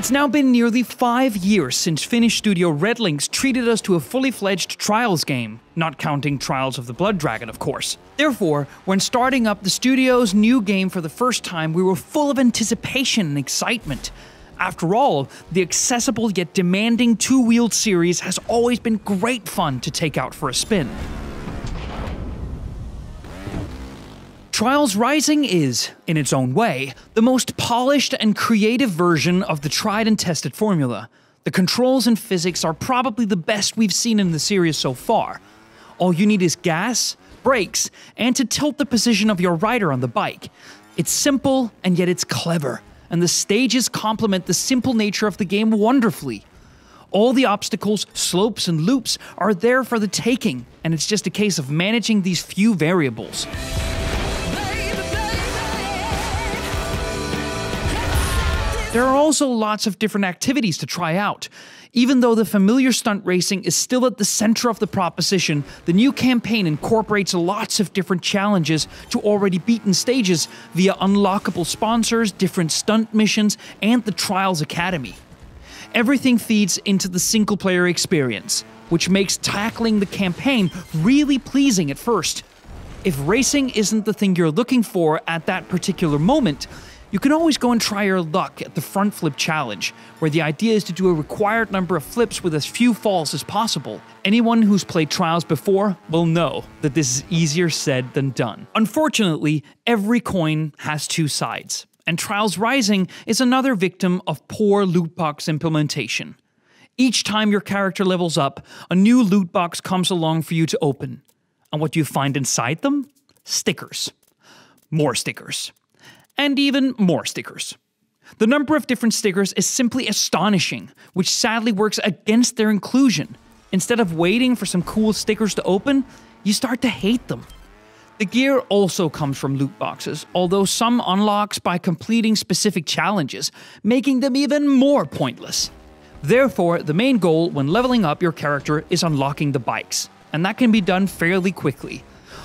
It's now been nearly 5 years since Finnish studio Red Lynx treated us to a fully fledged Trials game, not counting Trials of the Blood Dragon, of course. Therefore, when starting up the studio's new game for the first time, we were full of anticipation and excitement. After all, the accessible yet demanding two-wheeled series has always been great fun to take out for a spin. Trials Rising is, in its own way, the most polished and creative version of the tried and tested formula. The controls and physics are probably the best we've seen in the series so far. All you need is gas, brakes, and to tilt the position of your rider on the bike. It's simple, and yet it's clever, and the stages complement the simple nature of the game wonderfully. All the obstacles, slopes, and loops are there for the taking, and it's just a case of managing these few variables. There are also lots of different activities to try out. Even though the familiar stunt racing is still at the center of the proposition, the new campaign incorporates lots of different challenges to already beaten stages via unlockable sponsors, different stunt missions, and the Trials Academy. Everything feeds into the single-player experience, which makes tackling the campaign really pleasing at first. If racing isn't the thing you're looking for at that particular moment, you can always go and try your luck at the front flip challenge, where the idea is to do a required number of flips with as few falls as possible. Anyone who's played Trials before will know that this is easier said than done. Unfortunately, every coin has two sides, and Trials Rising is another victim of poor loot box implementation. Each time your character levels up, a new loot box comes along for you to open. And what do you find inside them? Stickers. More stickers. And even more stickers. The number of different stickers is simply astonishing, which sadly works against their inclusion. Instead of waiting for some cool stickers to open, you start to hate them. The gear also comes from loot boxes, although some unlocks by completing specific challenges, making them even more pointless. Therefore, the main goal when leveling up your character is unlocking the bikes, and that can be done fairly quickly.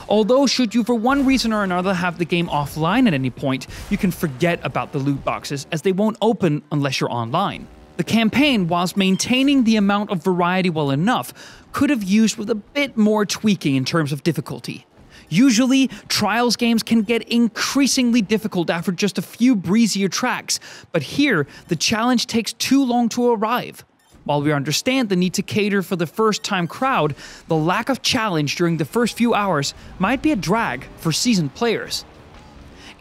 Although, should you for one reason or another have the game offline at any point, you can forget about the loot boxes as they won't open unless you're online. The campaign, whilst maintaining the amount of variety well enough, could have used with a bit more tweaking in terms of difficulty. Usually, Trials games can get increasingly difficult after just a few breezier tracks, but here, the challenge takes too long to arrive. While we understand the need to cater for the first-time crowd, the lack of challenge during the first few hours might be a drag for seasoned players.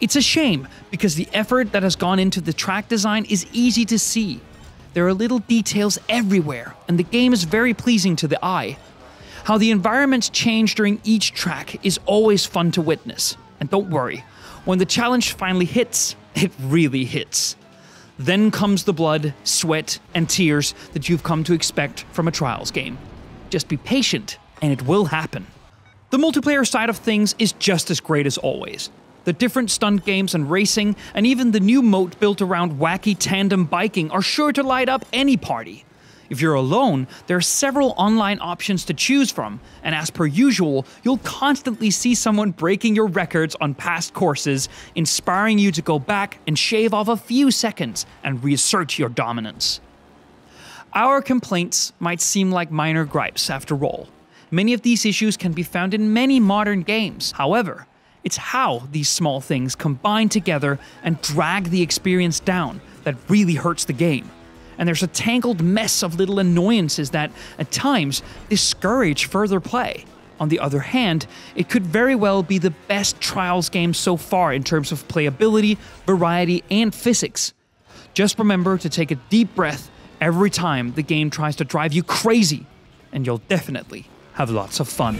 It's a shame, because the effort that has gone into the track design is easy to see. There are little details everywhere, and the game is very pleasing to the eye. How the environments change during each track is always fun to witness. And don't worry, when the challenge finally hits, it really hits. Then comes the blood, sweat, and tears that you've come to expect from a Trials game. Just be patient, and it will happen. The multiplayer side of things is just as great as always. The different stunt games and racing, and even the new mode built around wacky tandem biking are sure to light up any party. If you're alone, there are several online options to choose from, and as per usual, you'll constantly see someone breaking your records on past courses, inspiring you to go back and shave off a few seconds and reassert your dominance. Our complaints might seem like minor gripes after all. Many of these issues can be found in many modern games. However, it's how these small things combine together and drag the experience down that really hurts the game. And there's a tangled mess of little annoyances that, at times, discourage further play. On the other hand, it could very well be the best Trials game so far in terms of playability, variety, and physics. Just remember to take a deep breath every time the game tries to drive you crazy, and you'll definitely have lots of fun.